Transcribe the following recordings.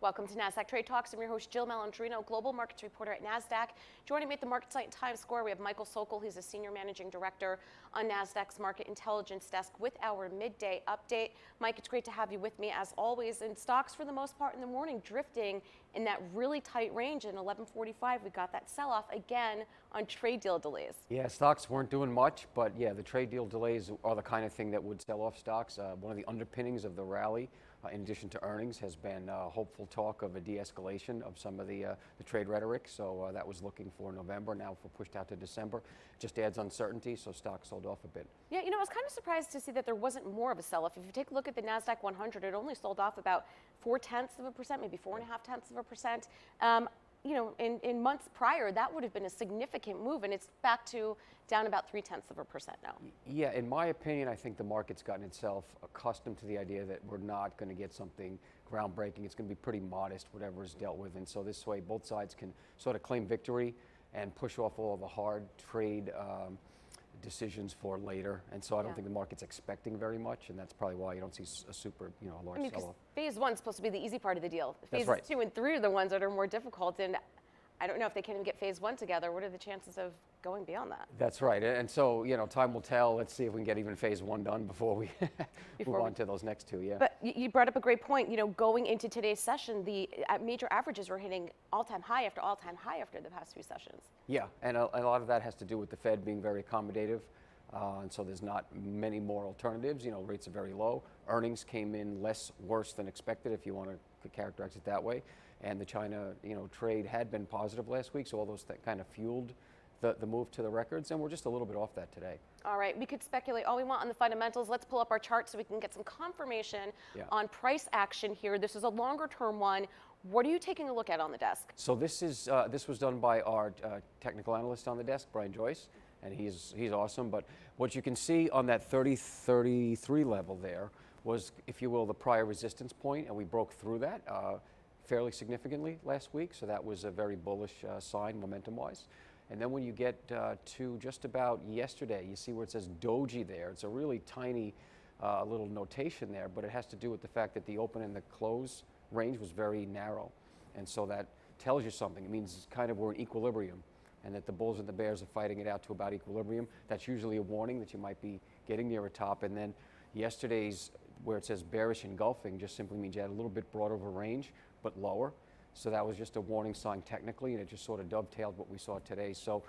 Welcome to Nasdaq Trade Talks. I'm your host, Jill Malandrino, global markets reporter at Nasdaq. Joining me at the market site in Times Square, we have Michael Sokoll. He's a senior managing director on Nasdaq's market intelligence desk with our midday update. Mike, it's great to have you with me as always. And stocks, for the most part, in the morning drifting in that really tight range. In 11:45, we got that sell-off again on trade deal delays. Yeah, stocks weren't doing much, but yeah, the trade deal delays are the kind of thing that would sell off stocks. One of the underpinnings of the rally, in addition to earnings, has been hopeful talk of a de-escalation of some of the trade rhetoric. So that was looking for November. Now, if we're pushed out to December, just adds uncertainty. So stocks sold off a bit. Yeah, you know, I was kind of surprised to see that there wasn't more of a sell-off. If you take a look at the Nasdaq 100, it only sold off about 0.4%, maybe 4.5%. You know, in months prior, that would have been a significant move, and it's back to down about 0.3% now. Yeah, in my opinion, I think the market's gotten itself accustomed to the idea that we're not going to get something groundbreaking. It's going to be pretty modest, whatever is dealt with, and so this way, both sides can sort of claim victory and push off all the hard trade decisions for later, and so I don't think the market's expecting very much, and that's probably why you don't see a super, a large sell-off. Phase one is supposed to be the easy part of the deal. That's Phases right. 2 and 3 are the ones that are more difficult, and I don't know if they can even get phase 1 together. What are the chances of going beyond that? That's right, and so time will tell. Let's see if we can get even phase 1 done before we move on to those next 2. Yeah. But you brought up a great point. You know, going into today's session, the major averages were hitting all-time high after all-time high after the past few sessions. Yeah, and a lot of that has to do with the Fed being very accommodative. And so there's not many more alternatives. Rates are very low. Earnings came in worse than expected, if you want to characterize it that way. And the China, trade had been positive last week, so all those that kind of fueled the move to the records, and we're just a little bit off that today. All right, we could speculate all we want on the fundamentals. Let's pull up our chart so we can get some confirmation on price action here. This is a longer-term one. What are you taking a look at on the desk? So this was done by our technical analyst on the desk, Brian Joyce. And he's awesome, but what you can see on that 30-33 level there was, if you will, the prior resistance point, and we broke through that fairly significantly last week, so that was a very bullish sign momentum-wise. And then when you get to just about yesterday, you see where it says doji there. It's a really tiny little notation there, but it has to do with the fact that the open and the close range was very narrow, and so that tells you something. It means kind of we're in equilibrium, and that the bulls and the bears are fighting it out to about equilibrium. That's usually a warning that you might be getting near a top. And then yesterday's, where it says bearish engulfing, just simply means you had a little bit broader of a range, but lower. So that was just a warning sign technically, and it just sort of dovetailed what we saw today. So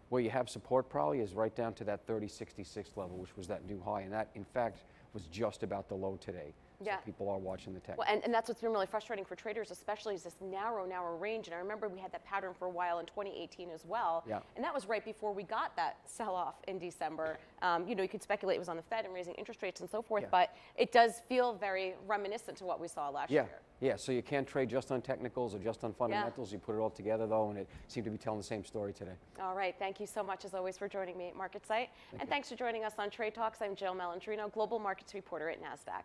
where you have support probably is right down to that 30.66 level, which was that new high. And that, in fact, was just about the low today. Yeah. So people are watching the tech. Well, and that's what's been really frustrating for traders, especially, is this narrow range. And I remember we had that pattern for a while in 2018 as well. Yeah. And that was right before we got that sell-off in December. You could speculate it was on the Fed and raising interest rates and so forth, but it does feel very reminiscent to what we saw last year. Yeah, so you can't trade just on technicals or just on fundamentals. You put it all together, though, and it seemed to be telling the same story today. All right. Thank you so much, as always, for joining me at MarketSite. And thanks for joining us on Trade Talks. I'm Jill Malandrino, global markets reporter at Nasdaq.